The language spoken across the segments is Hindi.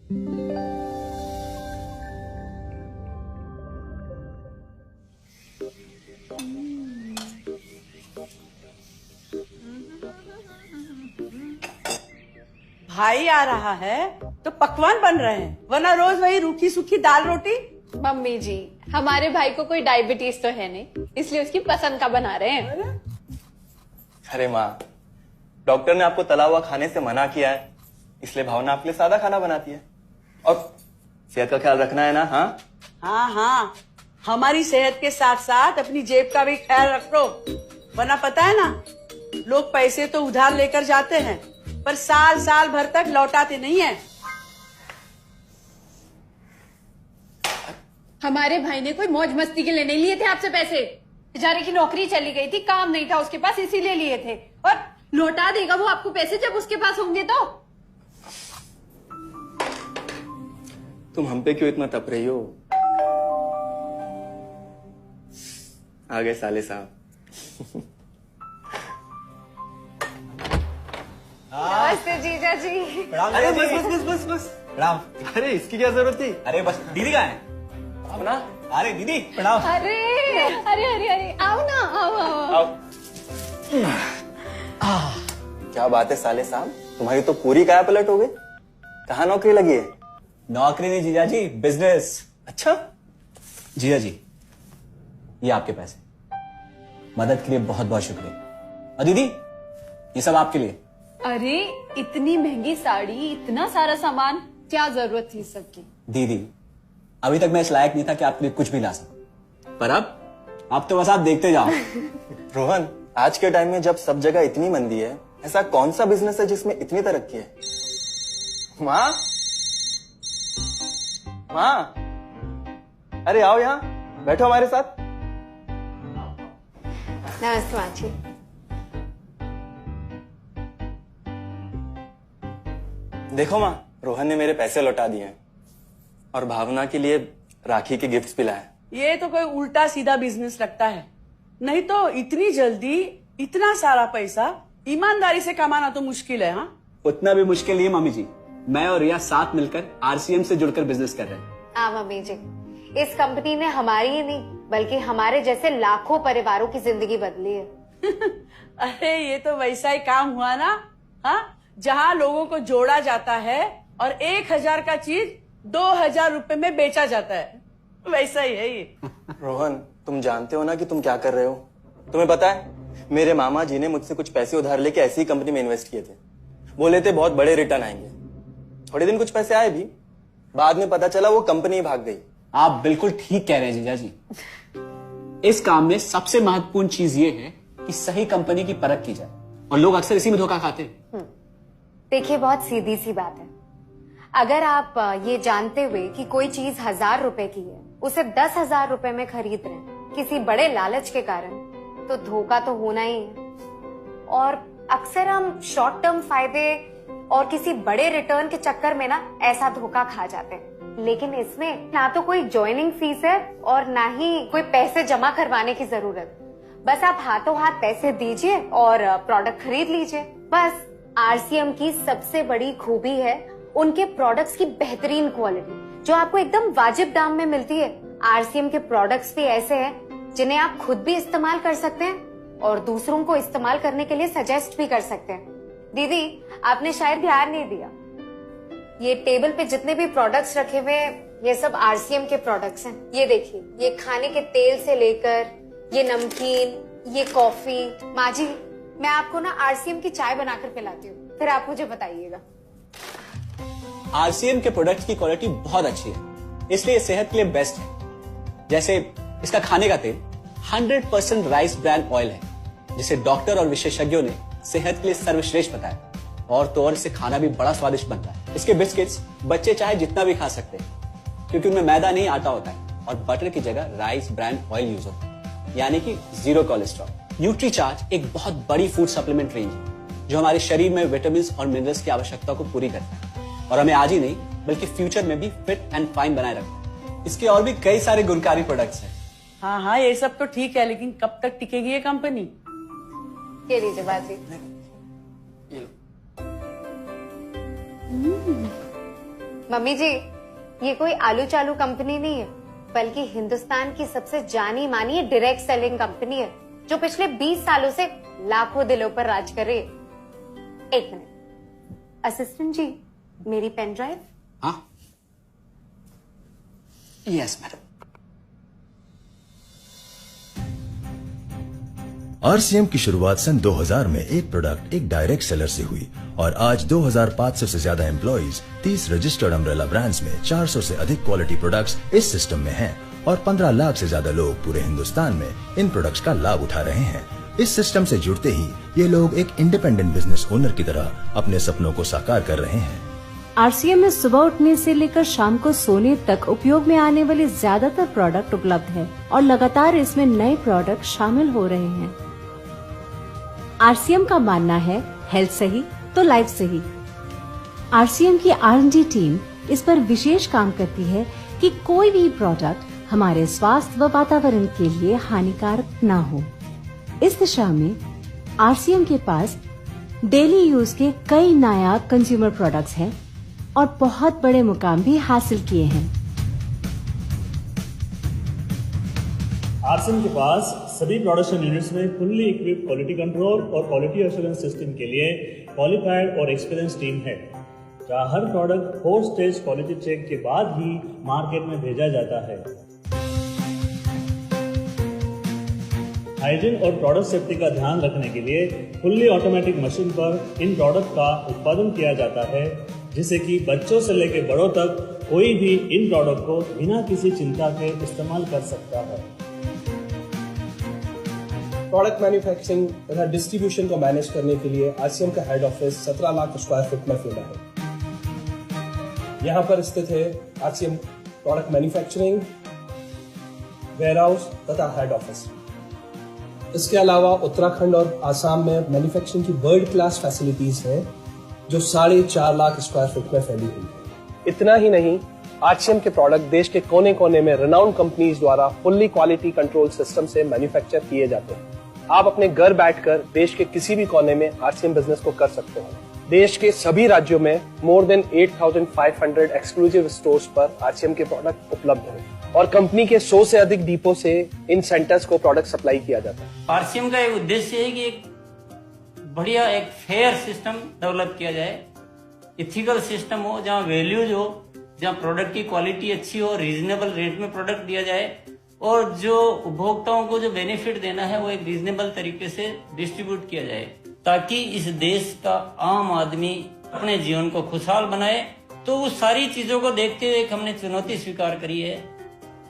भाई आ रहा है तो पकवान बन रहे हैं, वरना रोज वही रूखी सूखी दाल रोटी। मम्मी जी, हमारे भाई को कोई डायबिटीज तो है नहीं, इसलिए उसकी पसंद का बना रहे हैं। अरे माँ, डॉक्टर ने आपको तला हुआ खाने से मना किया है, इसलिए भावना आपके लिए सादा खाना बनाती है। और सेहत का ख्याल रखना है ना? हाँ हाँ हाँ, हमारी सेहत के साथ साथ अपनी जेब का भी ख्याल रखो, वरना पता है ना, लोग पैसे तो उधार लेकर जाते हैं पर साल साल भर तक लौटाते नहीं है। हमारे भाई ने कोई मौज मस्ती के लिए नहीं लिए थे आपसे पैसे। बेचारे की नौकरी चली गई थी, काम नहीं था उसके पास, इसीलिए लिए थे। और लौटा देगा वो आपको पैसे जब उसके पास होंगे तो। तुम हम पे क्यों इतना तप रही हो? आ गए साले साहब। नमस्ते जीजा जी। अरे बस प्रणाम। अरे इसकी क्या जरूरत थी? अरे बस दीदी कहाँ है? अपना अरे दीदी प्रणाम। अरे अरे अरे अरे आओ ना, आओ। क्या बात है साले साहब, तुम्हारी तो पूरी काया पलट हो गई। कहाँ नौकरी लगी है? नौकरी नहीं जीजा जी, बिजनेस। अच्छा जीजा जी, ये आपके पैसे, मदद के लिए बहुत बहुत शुक्रिया। और दीदी, ये सब आपके लिए। अरे इतनी महंगी साड़ी, इतना सारा सामान, क्या जरूरत थी सबकी? दीदी, अभी तक मैं इस लायक नहीं था कि आपके लिए कुछ भी ला सकूं, पर अब तो बस आप देखते जाओ। रोहन, आज के टाइम में जब सब जगह इतनी मंदी है, ऐसा कौन सा बिजनेस है जिसमें इतनी तरक्की है? माँ, माँ, अरे आओ यहाँ बैठो हमारे साथ। नमस्ते माँ जी। देखो माँ, रोहन ने मेरे पैसे लौटा दिए हैं और भावना के लिए राखी के गिफ्ट्स भी लाए। ये तो कोई उल्टा सीधा बिजनेस लगता है, नहीं तो इतनी जल्दी इतना सारा पैसा ईमानदारी से कमाना तो मुश्किल है। हाँ, उतना भी मुश्किल नहीं है मम्मी जी, मैं और रिया साथ मिलकर आरसीएम से जुड़कर बिजनेस कर रहे हैं। हाँ मम्मी जी, इस कंपनी ने हमारी ही नहीं बल्कि हमारे जैसे लाखों परिवारों की जिंदगी बदली है। अरे ये तो वैसा ही काम हुआ ना, हाँ, जहाँ लोगों को जोड़ा जाता है और 1000 का चीज 2000 रुपए में बेचा जाता है, वैसा ही है ये। रोहन, तुम जानते हो ना कि तुम क्या कर रहे हो? तुम्हें पता है, मेरे मामा जी ने मुझसे कुछ पैसे उधार लेके ऐसी कंपनी में इन्वेस्ट किए थे। बोले थे बहुत बड़े रिटर्न आएंगे। थोड़े दिन कुछ पैसे आए भी, बाद में पता चला वो कंपनी भाग गई। आप बिल्कुल ठीक कह रहे हैं जीजा जी। इस काम में सबसे महत्वपूर्ण चीज ये है कि सही कंपनी की परख की जाए, और लोग अक्सर इसी में धोखा खाते हैं। देखिए, बहुत सीधी सी बात है, अगर आप ये जानते हुए कि कोई चीज 1000 रुपए की है, उसे 10,000 रुपए में खरीद रहे हैं किसी बड़े लालच के कारण, तो धोखा तो होना ही है। और अक्सर हम शॉर्ट टर्म फायदे और किसी बड़े रिटर्न के चक्कर में ना ऐसा धोखा खा जाते हैं। लेकिन इसमें ना तो कोई ज्वाइनिंग फीस है और ना ही कोई पैसे जमा करवाने की जरूरत। बस आप हाथों हाथ पैसे दीजिए और प्रोडक्ट खरीद लीजिए। बस आरसीएम की सबसे बड़ी खूबी है उनके प्रोडक्ट्स की बेहतरीन क्वालिटी, जो आपको एकदम वाजिब दाम में मिलती है। आरसीएम के प्रोडक्ट्स भी ऐसे हैं जिन्हें आप खुद भी इस्तेमाल कर सकते हैं और दूसरों को इस्तेमाल करने के लिए सजेस्ट भी कर सकते हैं। दीदी, आपने शायद ध्यान नहीं दिया, ये टेबल पे जितने भी प्रोडक्ट्स रखे हुए हैं, ये सब आरसीएम के प्रोडक्ट्स हैं। ये देखिए, ये खाने के तेल से लेकर ये नमकीन, ये कॉफी। माँ जी, मैं आपको ना आरसीएम की चाय बनाकर पिलाती हूँ, फिर आप मुझे बताइएगा। आरसीएम के प्रोडक्ट्स की क्वालिटी बहुत अच्छी है, इसलिए सेहत के लिए बेस्ट है। जैसे इसका खाने का तेल 100% राइस ब्रांड ऑयल है, जिसे डॉक्टर और विशेषज्ञों ने सेहत के लिए सर्वश्रेष्ठ बताया। और तो और इससे खाना भी बड़ा स्वादिष्ट बनता है। इसके बिस्किट्स बच्चे चाहे जितना भी खा सकते हैं, क्योंकि उनमें मैदा नहीं आटा होता है और बटर की जगह राइस ब्रांड ऑयल यूज होता है, यानी कि 0 कोलेस्ट्रॉल। न्यूट्रीचार्ज एक बहुत बड़ी फूड सप्लीमेंट रेंज है, जो हमारे शरीर में विटामिन और मिनरल्स की आवश्यकता को पूरी करता है और हमें आज ही नहीं बल्कि फ्यूचर में भी फिट एंड फाइन बनाए रखता है। इसके और भी कई सारे गुणकारी प्रोडक्ट्स हैं। हाँ हाँ, ये सब तो ठीक है, लेकिन कब तक टिकेगी ये कंपनी? ये लीजिए बाजी। मम्मी जी, ये कोई आलू चालू कंपनी नहीं है, बल्कि हिंदुस्तान की सबसे जानी मानी डायरेक्ट सेलिंग कंपनी है, जो पिछले 20 सालों से लाखों दिलों पर राज कर रही है। एक मिनट, असिस्टेंट जी, मेरी पेन ड्राइव। हाँ, यस मैडम। आरसीएम की शुरुआत सन 2000 में एक प्रोडक्ट एक डायरेक्ट सेलर से हुई और आज 2500 से ज्यादा एम्प्लॉइज 30 रजिस्टर्ड अम्ब्रेला ब्रांड्स में 400 से अधिक क्वालिटी प्रोडक्ट्स इस सिस्टम में हैं और 15 लाख से ज्यादा लोग पूरे हिंदुस्तान में इन प्रोडक्ट्स का लाभ उठा रहे हैं। इस सिस्टम से जुड़ते ही ये लोग एक इंडिपेंडेंट बिजनेस ओनर की तरह अपने सपनों को साकार कर रहे हैं। आरसीएम में सुबह उठने से लेकर शाम को सोने तक उपयोग में आने वाले ज्यादातर प्रोडक्ट उपलब्ध है और लगातार इसमें नए प्रोडक्ट शामिल हो रहे हैं। आरसीएम का मानना है हेल्थ सही तो लाइफ सही। आरसीएम की R&D टीम इस पर विशेष काम करती है कि कोई भी प्रोडक्ट हमारे स्वास्थ्य व वातावरण के लिए हानिकारक न हो। इस दिशा में आरसीएम के पास डेली यूज के कई नायाब कंज्यूमर प्रोडक्ट्स हैं और बहुत बड़े मुकाम भी हासिल किए हैं। आरसीएम के पास सभी प्रोडक्शन यूनिट्स में फुल्ली इक्विप्ड क्वालिटी कंट्रोल और क्वालिटी एश्योरेंस सिस्टम के लिए क्वालिफाइड और एक्सपीरियंस टीम है, जहां हर प्रोडक्ट 4 स्टेज क्वालिटी चेक के बाद ही मार्केट में भेजा जाता है। हाइजीन और प्रोडक्ट सेफ्टी का ध्यान रखने के लिए फुल्ली ऑटोमेटिक मशीन पर इन प्रोडक्ट का उत्पादन किया जाता है, जिससे कि बच्चों से लेकर बड़ों तक कोई भी इन प्रोडक्ट को बिना किसी चिंता के इस्तेमाल कर सकता है। प्रोडक्ट मैन्युफैक्चरिंग तथा डिस्ट्रीब्यूशन को मैनेज करने के लिए आरसीएम का head office 17 lakh square foot में फैला है। यहाँ पर स्थित है आरसीएम प्रोडक्ट मैन्युफैक्चरिंग, वेयरहाउस तथा हेड ऑफिस। इसके अलावा उत्तराखंड और आसाम में मैन्युफैक्चरिंग की वर्ल्ड क्लास फैसिलिटीज हैं, जो 4.5 लाख स्क्वायर फुट में फैली हुई है। इतना ही नहीं, आरसीएम के प्रोडक्ट देश के कोने कोने में रिनाउंड कंपनीज द्वारा फुल्ली क्वालिटी कंट्रोल सिस्टम से मैन्युफैक्चर किए जाते हैं। आप अपने घर बैठकर देश के किसी भी कोने में आरसीएम बिजनेस को कर सकते हैं। देश के सभी राज्यों में मोर देन 8,500 एक्सक्लूसिव स्टोर्स पर आरसीएम के प्रोडक्ट उपलब्ध हैं और कंपनी के 100 से अधिक डिपो से इन सेंटर्स को प्रोडक्ट सप्लाई किया जाता है। आरसीएम का एक उद्देश्य है कि एक बढ़िया एक फेयर सिस्टम डेवलप किया जाए, इथिकल सिस्टम हो, जहाँ वैल्यूज हो, जहाँ प्रोडक्ट की क्वालिटी अच्छी हो, रीजनेबल रेट में प्रोडक्ट दिया जाए और जो उपभोक्ताओं को जो बेनिफिट देना है वो एक रीजनेबल तरीके से डिस्ट्रीब्यूट किया जाए, ताकि इस देश का आम आदमी अपने जीवन को खुशहाल बनाए। तो उस सारी चीजों को देखते हुए हमने चुनौती स्वीकार करी है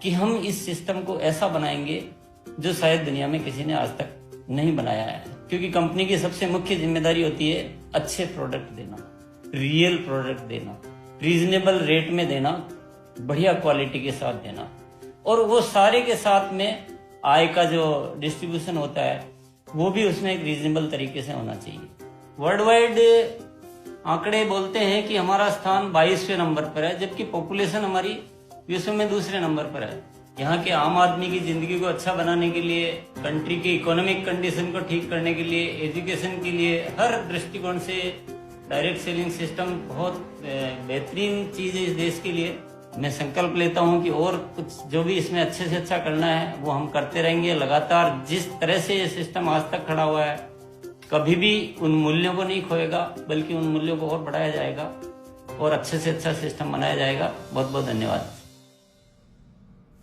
कि हम इस सिस्टम को ऐसा बनाएंगे जो शायद दुनिया में किसी ने आज तक नहीं बनाया है, क्योंकि कंपनी की सबसे मुख्य जिम्मेदारी होती है अच्छे प्रोडक्ट देना, रियल प्रोडक्ट देना, रीजनेबल रेट में देना, बढ़िया क्वालिटी के साथ देना, और वो सारे के साथ में आय का जो डिस्ट्रीब्यूशन होता है वो भी उसमें एक रीजनेबल तरीके से होना चाहिए। वर्ल्ड वाइड आंकड़े बोलते हैं कि हमारा स्थान 22वें नंबर पर है, जबकि पॉपुलेशन हमारी विश्व में दूसरे नंबर पर है। यहाँ के आम आदमी की जिंदगी को अच्छा बनाने के लिए, कंट्री की इकोनॉमिक कंडीशन को ठीक करने के लिए, एजुकेशन के लिए, हर दृष्टिकोण से डायरेक्ट सेलिंग सिस्टम बहुत बेहतरीन चीज है इस देश के लिए। मैं संकल्प लेता हूं कि और कुछ जो भी इसमें अच्छे से अच्छा करना है वो हम करते रहेंगे लगातार। जिस तरह से ये सिस्टम आज तक खड़ा हुआ है, कभी भी उन मूल्यों को नहीं खोएगा, बल्कि उन मूल्यों को और बढ़ाया जाएगा और अच्छे से अच्छा सिस्टम बनाया जाएगा। बहुत बहुत धन्यवाद।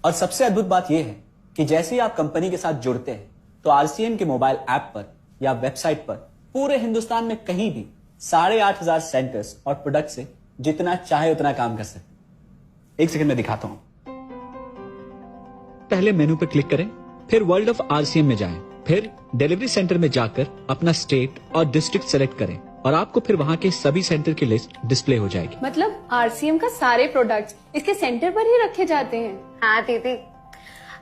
और सबसे अद्भुत बात यह है कि जैसे ही आप कंपनी के साथ जुड़ते हैं तो आरसीएम के मोबाइल ऐप पर या वेबसाइट पर पूरे हिंदुस्तान में कहीं भी 8,500 सेंटर्स और प्रोडक्ट से जितना चाहे उतना काम कर सकते हैं। एक सेकंड में दिखाता हूं। पहले मेनू पर क्लिक करें, फिर वर्ल्ड ऑफ आरसीएम में जाएं, फिर डिलीवरी सेंटर में जाकर अपना स्टेट और डिस्ट्रिक्ट सेलेक्ट करें और आपको फिर वहां के सभी सेंटर की लिस्ट डिस्प्ले हो जाएगी। मतलब आरसीएम का सारे प्रोडक्ट्स इसके सेंटर पर ही रखे जाते हैं? हाँ दीदी,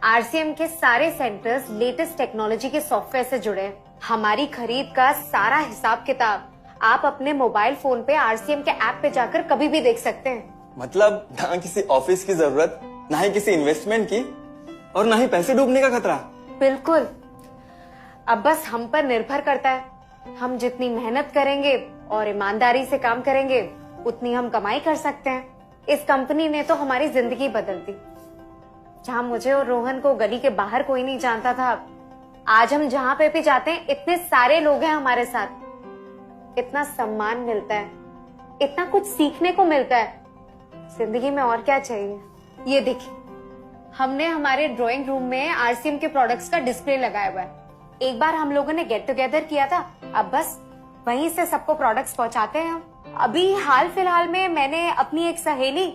आरसीएम के सारे सेंटर्स लेटेस्ट टेक्नोलॉजी के सॉफ्टवेयर से जुड़े हैं। हमारी खरीद का सारा हिसाब किताब आप अपने मोबाइल फोन पे आरसीएम के ऐप पे जाकर कभी भी देख सकते हैं। मतलब ना किसी ऑफिस की जरूरत, ना ही किसी इन्वेस्टमेंट की, और ना ही पैसे डूबने का खतरा। बिल्कुल। अब बस हम पर निर्भर करता है, हम जितनी मेहनत करेंगे और ईमानदारी से काम करेंगे उतनी हम कमाई कर सकते हैं। इस कंपनी ने तो हमारी जिंदगी बदल दी। जहां मुझे और रोहन को गली के बाहर कोई नहीं जानता था, आज हम जहां पे भी जाते हैं इतने सारे लोग हैं हमारे साथ। इतना सम्मान मिलता है, इतना कुछ सीखने को मिलता है। जिंदगी में और क्या चाहिए। ये देखिए, हमने हमारे ड्राइंग रूम में आरसीएम के प्रोडक्ट्स का डिस्प्ले लगाया हुआ है। एक बार हम लोगों ने गेट टुगेदर किया था, अब बस वहीं से सबको प्रोडक्ट्स पहुंचाते हैं हम। अभी हाल फिलहाल में मैंने अपनी एक सहेली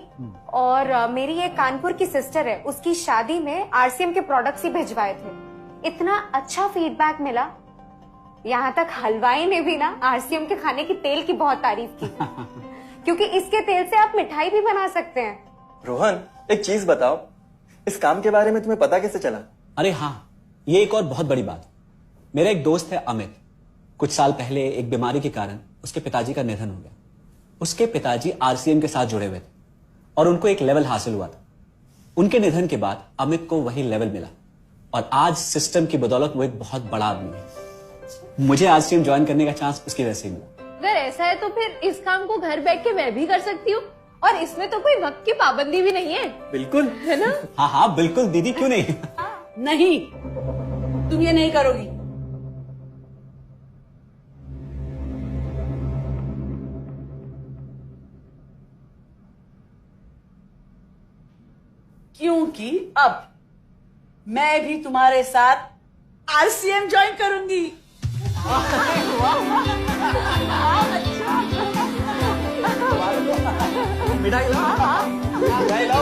और मेरी एक कानपुर की सिस्टर है, उसकी शादी में आरसीएम के प्रोडक्ट्स ही भिजवाए थे। इतना अच्छा फीडबैक मिला, यहाँ तक हलवाई ने भी ना आरसीएम के खाने की तेल की बहुत तारीफ की क्योंकि इसके तेल से आप मिठाई भी बना सकते हैं। रोहन, एक चीज बताओ, इस काम के बारे में तुम्हें पता कैसे चला? अरे हाँ, ये एक और बहुत बड़ी बात। मेरा एक दोस्त है अमित, कुछ साल पहले एक बीमारी के कारण उसके पिताजी का निधन हो गया। उसके पिताजी आरसीएम के साथ जुड़े हुए थे और उनको एक लेवल हासिल हुआ था। उनके निधन के बाद अमित को वही लेवल मिला और आज सिस्टम की बदौलत वो एक बहुत बड़ा आदमी है। मुझे आरसीएम ज्वाइन करने का चांस उसकी वजह से मिला। अगर ऐसा है तो फिर इस काम को घर बैठ के मैं भी कर सकती हूँ और इसमें तो कोई वक्त की पाबंदी भी नहीं है। बिल्कुल, है ना? हाँ हाँ बिल्कुल दीदी, क्यों नहीं। नहीं, तुम ये नहीं करोगी। क्योंकि अब मैं भी तुम्हारे साथ आरसीएम ज्वाइन करूंगी। मिठाई लाओ।